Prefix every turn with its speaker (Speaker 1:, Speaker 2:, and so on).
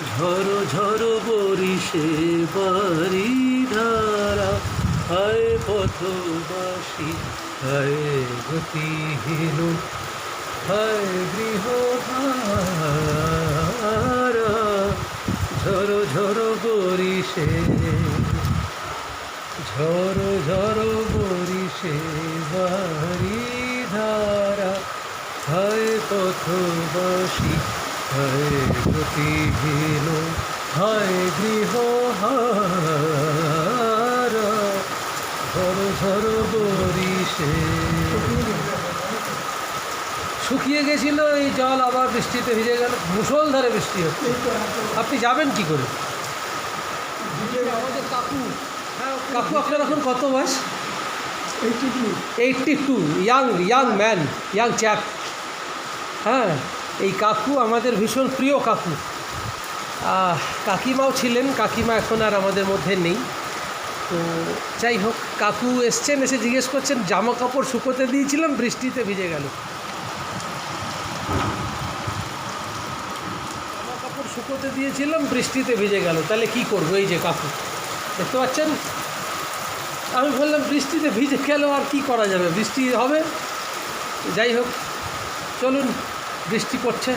Speaker 1: ঝড়ো ঝড়ো বরিশে বাড়ি ধারা, হায় পথবাসী হায় গতিহীন, হায় গৃহহারা। ঝড়ো ঝড়ো বরিশে, ঝড়ো ঝড়ো বরিশে বাড়ি ধারা, হায় পথবাসী হায় গতিহীন, হায় গৃহহারা। ঝড়ো ঝড়ো বরিশে। শুকিয়ে গেছিল, এই জল আবার বৃষ্টিতে ভিজে গেল, মুষলধারে বৃষ্টি হচ্ছে। আপনি যাবেন কি করে? আমাদের কাকু, কাকু আপনার এখন কত বয়স? 82। Young man, young chap. হ্যাঁ, এই কাকু আমাদের ভীষণ প্রিয় কাকু। কাকিমাও ছিলেন, কাকিমা এখন আর আমাদের মধ্যে নেই। তো যাই হোক, কাকু এসছেন, এসে জিজ্ঞেস করছেন জামা কাপড় শুকোতে দিয়েছিলাম, বৃষ্টিতে ভিজে গেল। জামা কাপড় শুকোতে দিয়েছিলাম, বৃষ্টিতে ভিজে গেল, তাহলে কি করবো? এই যে কাকু দেখতে পাচ্ছেন। আমি বললাম বৃষ্টিতে ভিজে গেল, আর কি করা যাবে, বৃষ্টি হবে। যাই হোক, চলুন, বৃষ্টি পড়ছে।